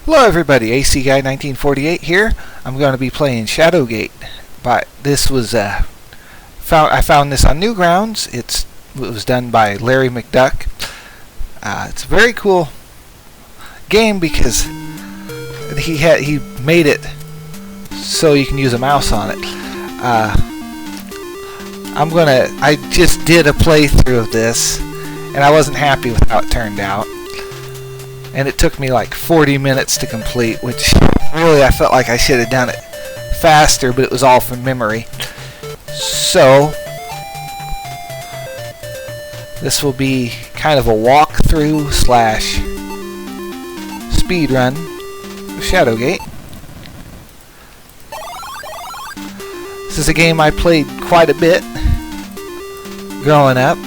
Hello everybody, AC Guy 1948 here. I'm going to be playing Shadowgate, but this was I found this on Newgrounds. It was done by Lary Mcduck. It's a very cool game because he made it so you can use a mouse on it. I just did a playthrough of this, and I wasn't happy with how it turned out. And it took me like 40 minutes to complete, which really I felt like I should have done it faster, but it was all from memory. So this will be kind of a walkthrough slash speedrun of Shadowgate. This is a game I played quite a bit growing up.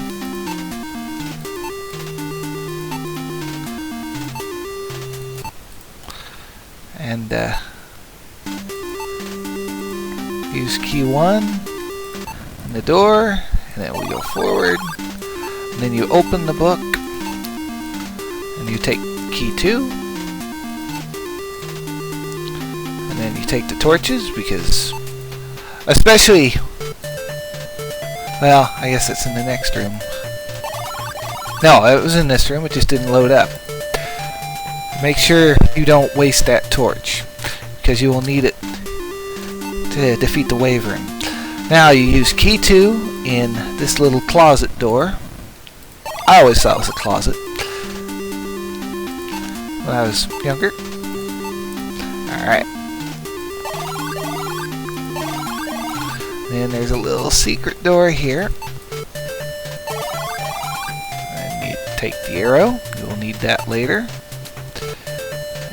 And use key 1 in the door, and then we go forward, and then you open the book, and you take key 2, and then you take the torches, because especially, well, I guess it's in the next room. No, it was in this room, it just didn't load up. Make sure you don't waste that torch, because you will need it to defeat the Wyvern. Now you use key 2 in this little closet door. I always thought it was a closet when I was younger. Alright. Then there's a little secret door here. And you take the arrow. You will need that later.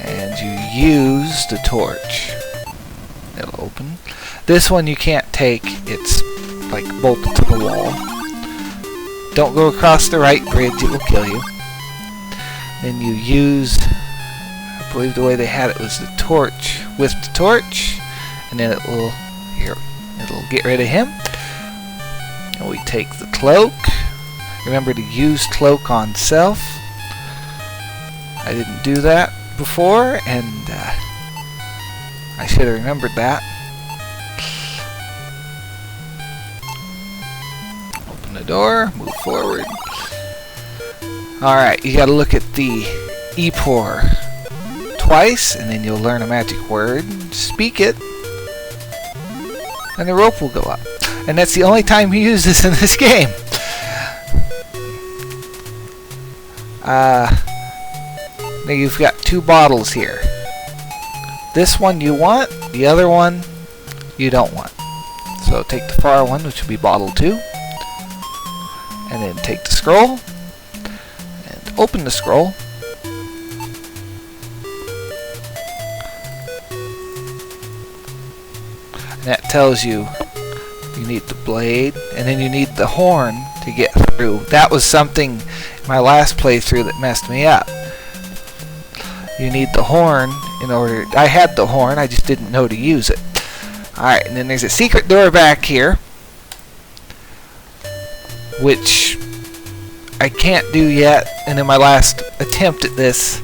And you use the torch. It'll open. This one you can't take. It's like bolted to the wall. Don't go across the right bridge. It will kill you. Then you use, I believe the way they had it was the torch with the torch. And then it will, here, it'll get rid of him. And we take the cloak. Remember to use cloak on self. I didn't do that before, and I should have remembered that. Open the door, move forward. Alright, you gotta look at the E-pour twice, and then you'll learn a magic word. Speak it, and the rope will go up. And that's the only time you use this in this game. Now you've got 2 bottles here. This one you want, the other one you don't want. So take the far one, which will be bottle 2. And then take the scroll and open the scroll. And that tells you you need the blade, and then you need the horn to get through. That was something in my last playthrough that messed me up. You need the horn in order. I had the horn, I just didn't know to use it. Alright, and then there's a secret door back here, which I can't do yet, and in my last attempt at this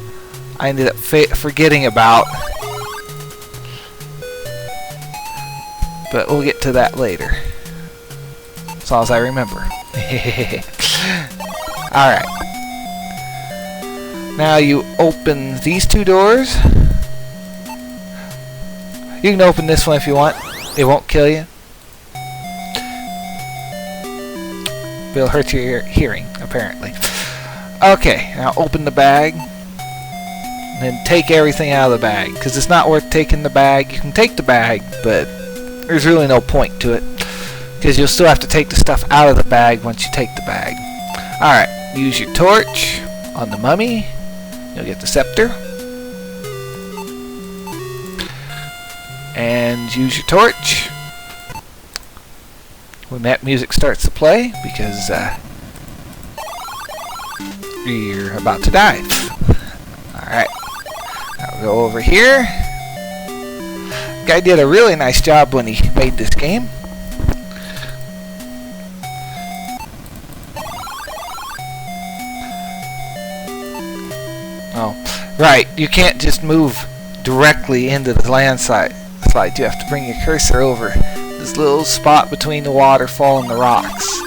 I ended up forgetting about. But we'll get to that later. As long as I remember. Alright. Now you open these 2 doors. You can open this one if you want. It won't kill you. But it'll hurt your hearing, apparently. Okay, now open the bag. And then take everything out of the bag. Because it's not worth taking the bag. You can take the bag, but there's really no point to it. Because you'll still have to take the stuff out of the bag once you take the bag. Alright, use your torch on the mummy. You'll get the scepter. And use your torch when that music starts to play, because you're about to die. Alright. Now we'll go over here. Guy did a really nice job when he made this game. Oh, Right, you can't just move directly into the landslide. You have to bring your cursor over this little spot between the waterfall and the rocks.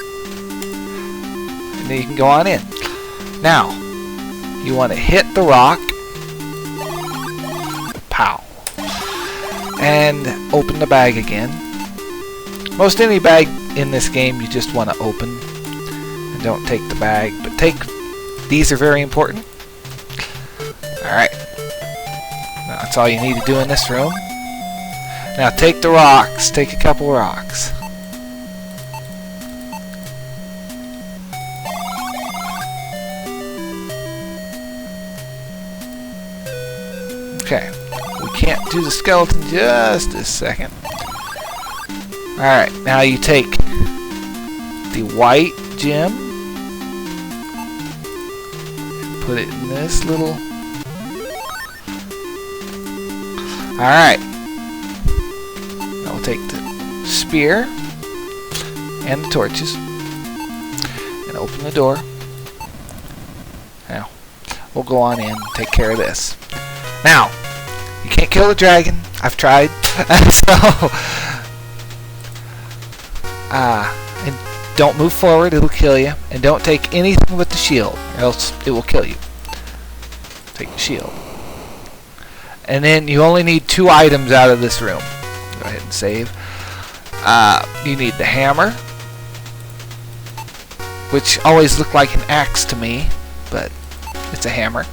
And then you can go on in. Now, you want to hit the rock. Pow. And open the bag again. Most any bag in this game you just want to open. And don't take the bag, but these are very important. Alright. That's all you need to do in this room. Now take the rocks. Take a couple rocks. Okay. We can't do the skeleton just a second. Alright, now you take the white gem. Put it in this little... Alright. Now we'll take the spear and the torches and open the door. Now, we'll go on in and take care of this. Now, you can't kill the dragon. I've tried. And don't move forward, it'll kill you. And don't take anything with the shield, or else it will kill you. Take the shield. And then you only need 2 items out of this room. Go ahead and save. You need the hammer, which always looked like an axe to me, but it's a hammer.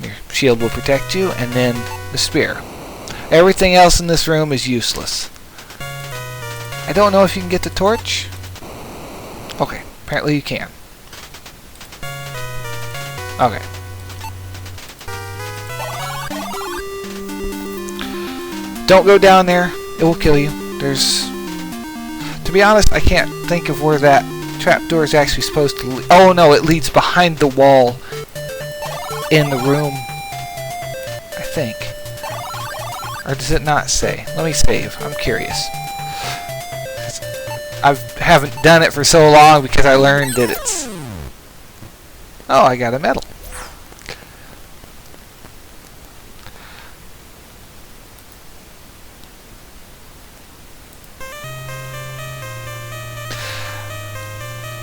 Your shield will protect you, and then the spear. Everything else in this room is useless. I don't know if you can get the torch. Okay, apparently you can. Okay. Don't go down there. It will kill you. To be honest, I can't think of where that trapdoor is actually supposed to lead. Oh no, it leads behind the wall in the room, I think. Or does it not say? Let me save. I'm curious. I haven't done it for so long because I learned that it's... Oh, I got a medal.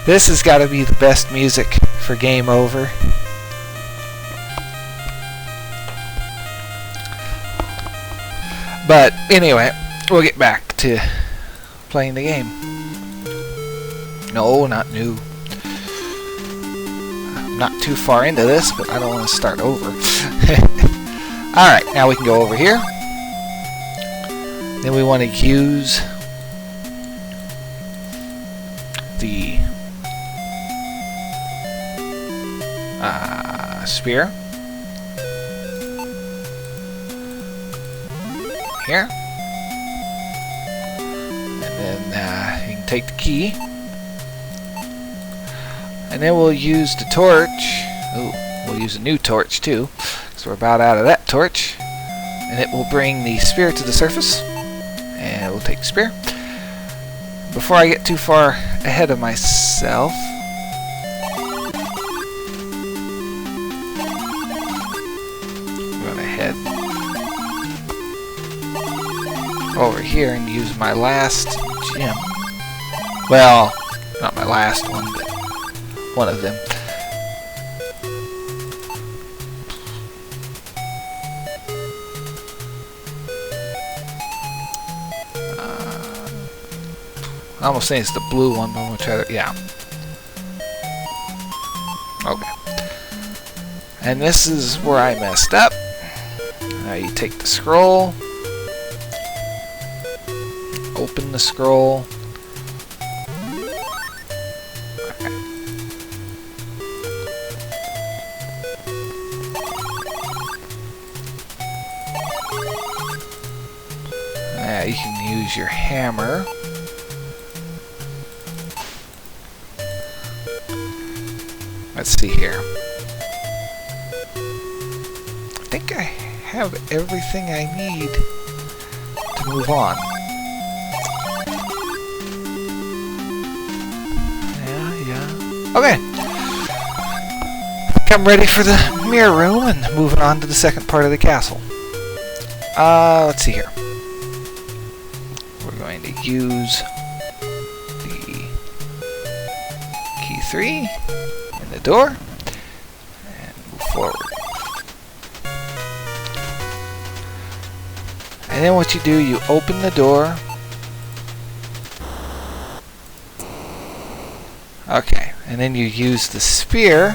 This has got to be the best music for Game Over. But anyway, we'll get back to playing the game. No, not new. I'm not too far into this, but I don't want to start over. Alright, now we can go over here. Then we want to use the spear. Here. And then you can take the key. And then we'll use the torch. Ooh, we'll use a new torch too, because we're about out of that torch. And it will bring the spear to the surface. And we'll take the spear. Before I get too far ahead of myself, I'm going to head over here and use my last gem. Well, not my last one, but one of them. I almost think it's the blue one, but I'm going to try to... Yeah. Okay. And this is where I messed up. Now you take the scroll. Open the scroll. Okay. Now you can use your hammer. Let's see here. I think I have everything I need to move on. Yeah. Okay. I'm ready for the mirror room and moving on to the second part of the castle. Let's see here. We're going to use the key 3 in the door and move forward. And then what you do, you open the door. Okay, and then you use the spear.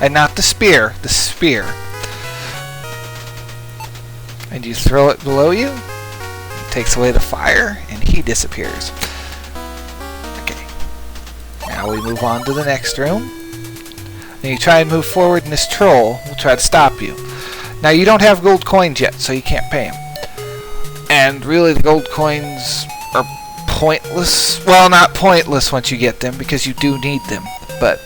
And not the spear, the spear. And you throw it below you. It takes away the fire, and he disappears. Okay. Now we move on to the next room. And you try and move forward, and this troll will try to stop you. Now you don't have gold coins yet, so you can't pay him. And really the gold coins are pointless. Well, not pointless once you get them, because you do need them. But,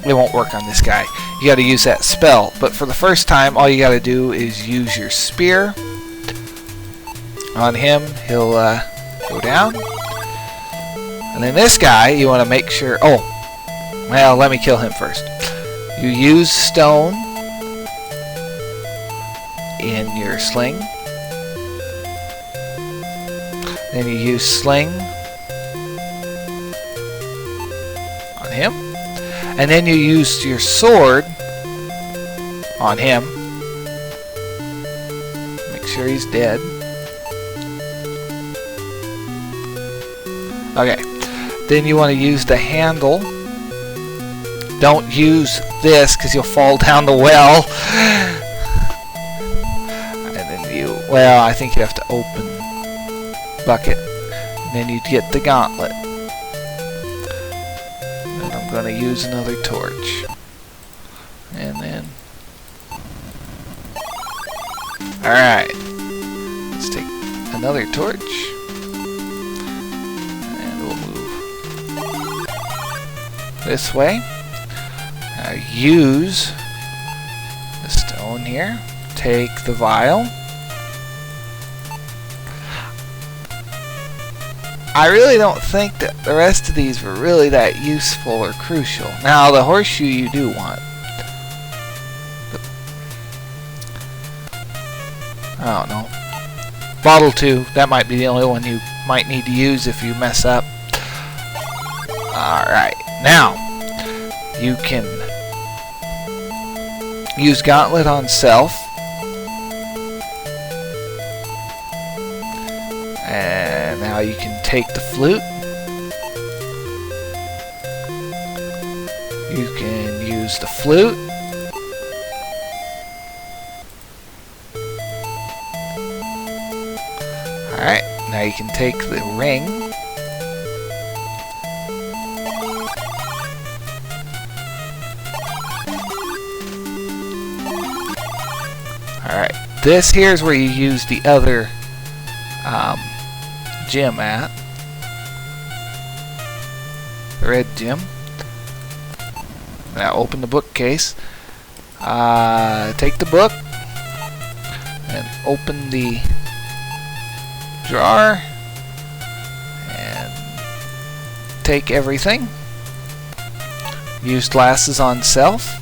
it won't work on this guy. You gotta use that spell. But for the first time, all you gotta do is use your spear. On him, he'll go down. And then this guy, you want to make sure... Oh, well, let me kill him first. You use stone in your sling. Then you use sling on him. And then you use your sword on him. Make sure he's dead. Okay. Then you want to use the handle. Don't use this because you'll fall down the well. And then you... Well, I think you have to open bucket. And then you get the gauntlet. I'm going to use another torch. And then... Alright. Let's take another torch. And we'll move this way. Now use the stone here. Take the vial. I really don't think that the rest of these were really that useful or crucial. Now, the horseshoe you do want. But I don't know. Bottle 2, that might be the only one you might need to use if you mess up. Alright, now, you can use Gauntlet on self. And now you can take the flute. You can use the flute. Alright, now you can take the ring. Alright, this here is where you use the other gem at. The red gem. Now open the bookcase. Take the book and open the drawer and take everything. Use glasses on self.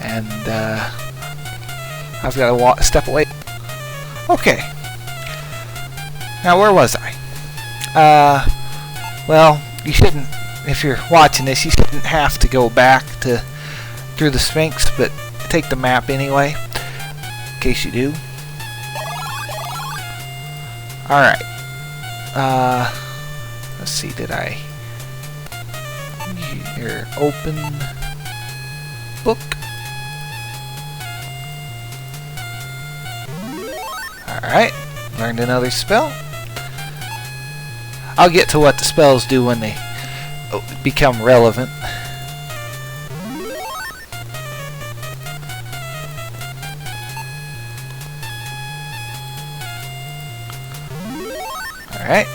And I've got to step away. Okay. Now where was I? Well, you shouldn't, if you're watching this, you shouldn't have to go back through the Sphinx, but take the map anyway, in case you do. Alright. Let's see, did I... Here, open book. Alright, learned another spell. I'll get to what the spells do when they become relevant. Alright.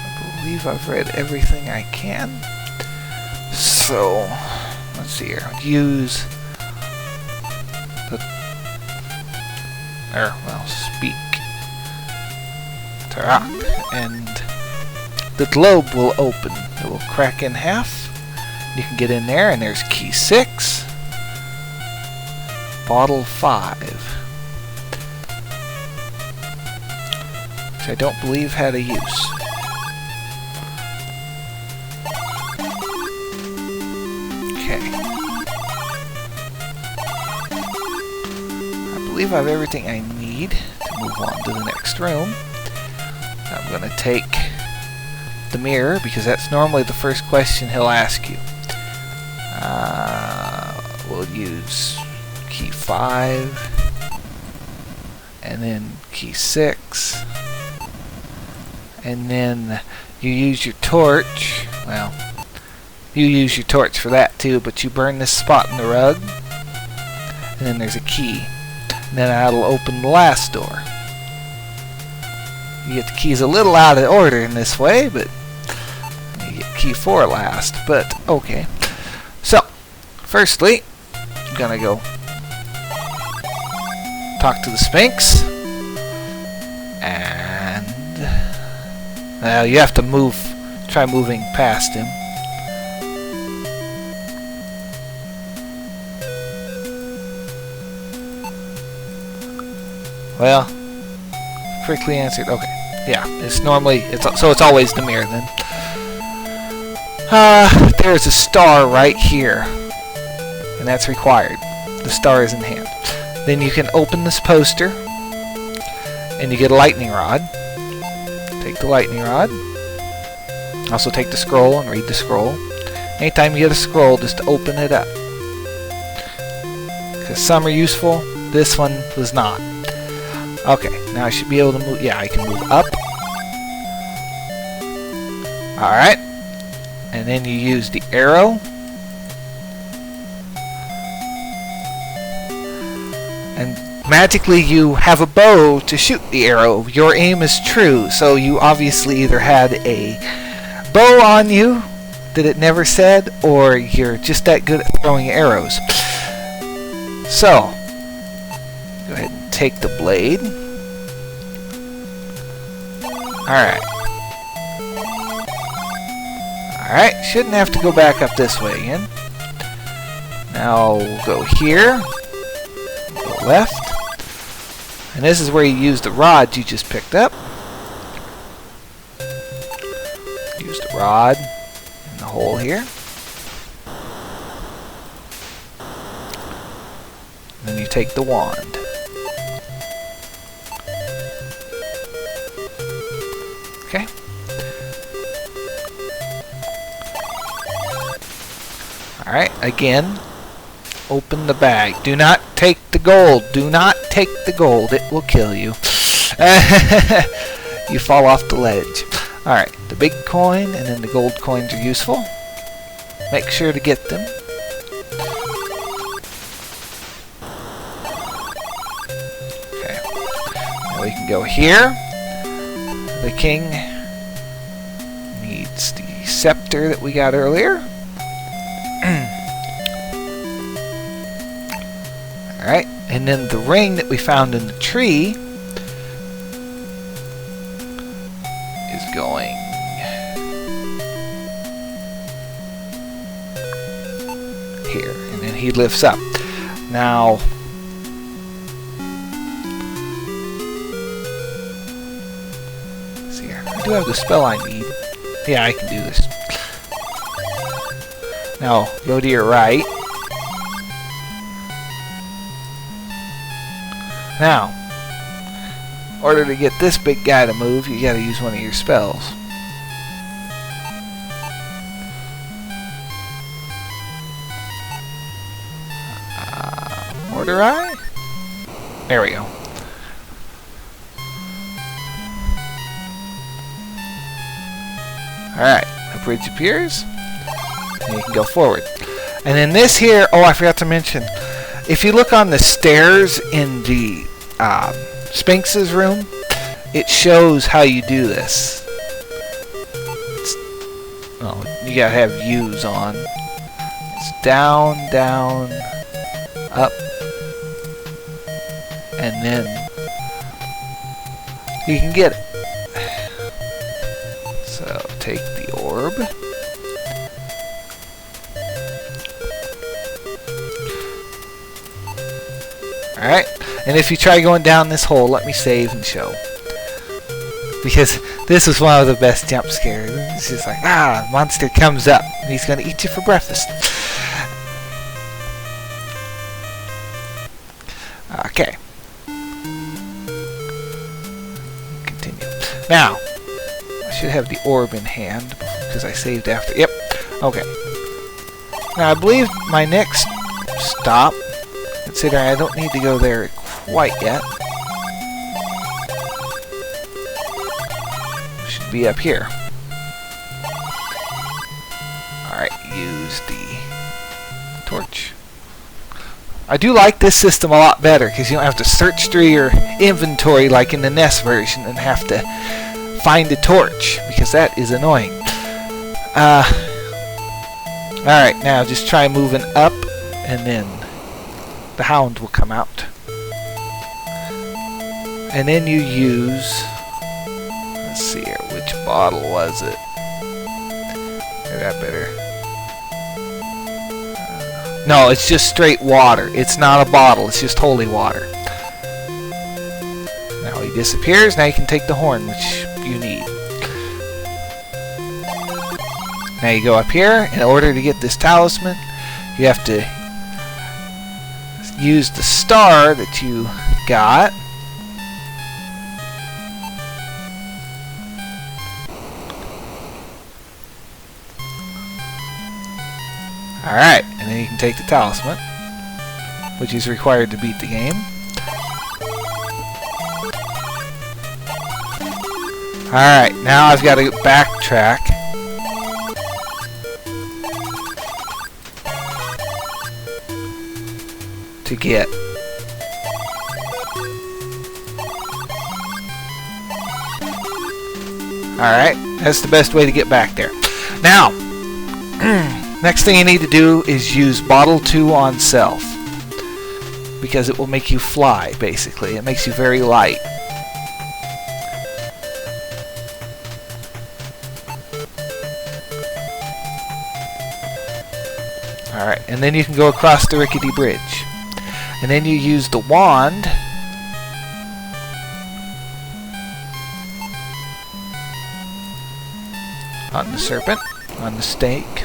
I believe I've read everything I can. So, let's see here. Use the or well, speak Tarak, and the globe will open. It will crack in half. You can get in there, and there's key 6, bottle 5, which I don't believe had a use. Okay. I believe I have everything I need to move on to the next room. I'm going to take the mirror, because that's normally the first question he'll ask you. We'll use key 5, and then key 6, and then you use your torch. Well, you use your torch for that too, but you burn this spot in the rug, and then there's a key, and then that'll open the last door. You get the keys a little out of order in this way, but you get key 4 last, but okay. So, firstly, I'm gonna go talk to the Sphinx, and you have to move, try moving past him. Well, quickly answered. Okay, yeah, it's normally so it's always the mirror then. There's a star right here, and that's required. The star is in hand. Then you can open this poster, and you get a lightning rod. Take the lightning rod. Also take the scroll and read the scroll. Anytime you get a scroll, just open it up. Because some are useful, this one was not. Okay, now I should be able to move. Yeah, I can move up. Alright. And then you use the arrow. And magically you have a bow to shoot the arrow. Your aim is true, so you obviously either had a bow on you that it never said, or you're just that good at throwing arrows. So, go ahead and take the blade. Alright. Alright, shouldn't have to go back up this way again. Now we'll go here. Go left. And this is where you use the rod you just picked up. Use the rod in the hole here. And then you take the wand. Okay. Alright, again, open the bag. Do not take the gold. Do not take the gold. It will kill you. You fall off the ledge. Alright, the big coin and then the gold coins are useful. Make sure to get them. Okay. Now we can go here. The king needs the scepter that we got earlier. Alright, and then the ring that we found in the tree is going here, and then he lifts up. Now, let's see here. I do have the spell I need. Yeah, I can do this. Now, go to your right. Now, in order to get this big guy to move, you gotta use one of your spells. Order Eye? There we go. Alright, a bridge appears, and you can go forward. And then this here, oh, I forgot to mention, if you look on the stairs in the Sphinx's room, it shows how you do this. Oh, you gotta have U's on. It's down, down, up, and then you can get it. So take the orb. Alright, and if you try going down this hole, let me save and show. Because this was one of the best jump scares. It's just like, monster comes up and he's gonna eat you for breakfast. Okay. Continue. Now, I should have the orb in hand because I saved after. Yep. Okay. Now I believe my next stop, considering I don't need to go there quite yet, should be up here. Alright, use the torch. I do like this system a lot better because you don't have to search through your inventory like in the NES version and have to find a torch, because that is annoying. Alright, now just try moving up and then the hound will come out. And then you use, let's see here, which bottle was it? Maybe I better. No, it's just straight water. It's not a bottle, it's just holy water. Now he disappears, now you can take the horn, which you need. Now you go up here. In order to get this talisman, you have to use the star that you got. Alright, and then you can take the talisman, which is required to beat the game. Alright, now I've got to backtrack. To get. Alright, that's the best way to get back there. Now, next thing you need to do is use Bottle 2 on self. Because it will make you fly, basically. It makes you very light. Alright, and then you can go across the rickety bridge. And then you use the wand on the serpent, on the snake,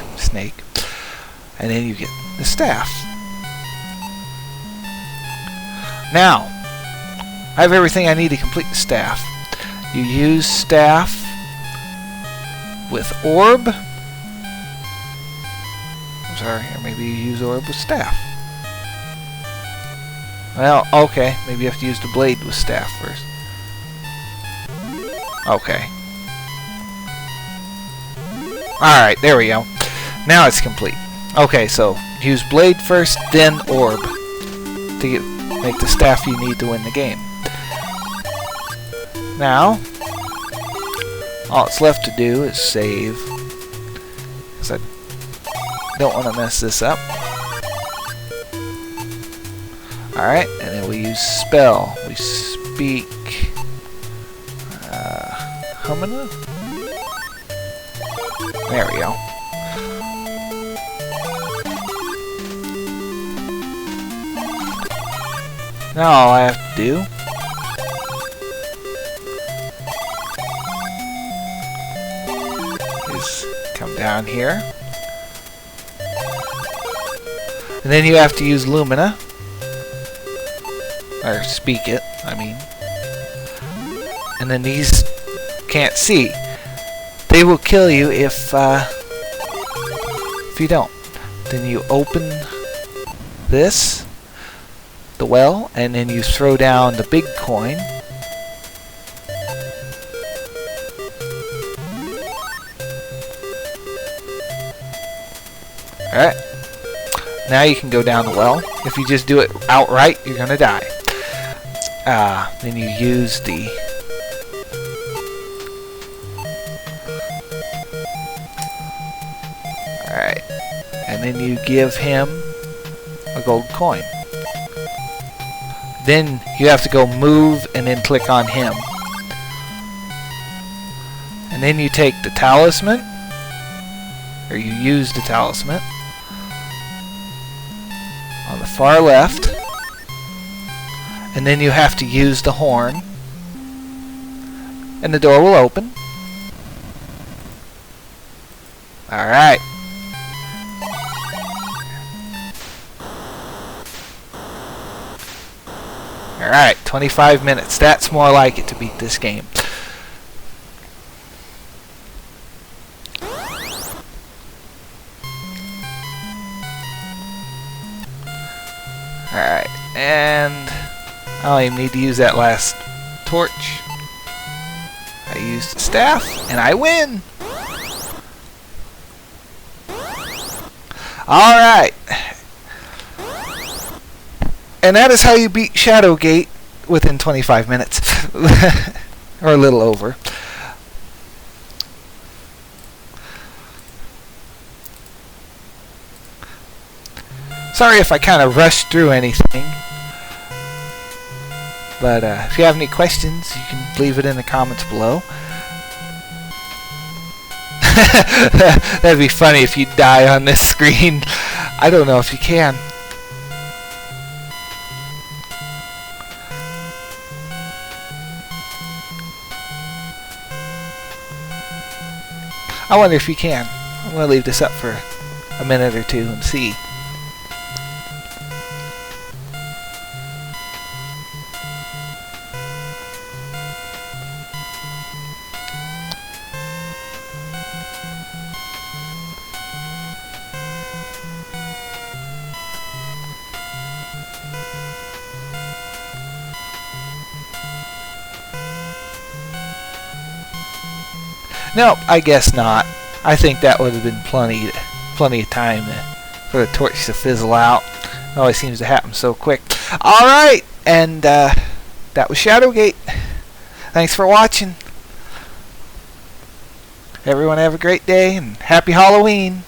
and then you get the staff. Now, I have everything I need to complete the staff. You use staff with orb. I'm sorry, or maybe you use orb with staff. Well, okay, maybe you have to use the blade with staff first. Okay. Alright, there we go. Now it's complete. Okay, so use blade first, then orb to make the staff you need to win the game. Now, all it's left to do is save, because I don't want to mess this up. Alright, and then we use spell. We speak Humana? There we go. Now all I have to do is come down here. And then you have to use Lumina. Or speak it, I mean. And then these can't see. They will kill you if you don't. Then you open this, the well, and then you throw down the big coin. Alright. Now you can go down the well. If you just do it outright, you're gonna die. Then you use the alright, and then you give him a gold coin. Then you have to go move and then click on him. then you take the talisman, or you use the talisman on the far left, and then you have to use the horn, and the door will open. Alright. Alright, 25 minutes. That's more like it to beat this game. Alright, and I don't even need to use that last torch. I used the staff, and I win! Alright. And that is how you beat Shadowgate within 25 minutes. Or a little over. Sorry if I kind of rushed through anything. But if you have any questions, you can leave it in the comments below. That'd be funny if you die on this screen. I don't know if you can. I wonder if you can. I'm going to leave this up for a minute or two and see. Nope, I guess not. I think that would have been plenty of time for the torch to fizzle out. It always seems to happen so quick. Alright, and that was Shadowgate. Thanks for watching. Everyone have a great day, and happy Halloween.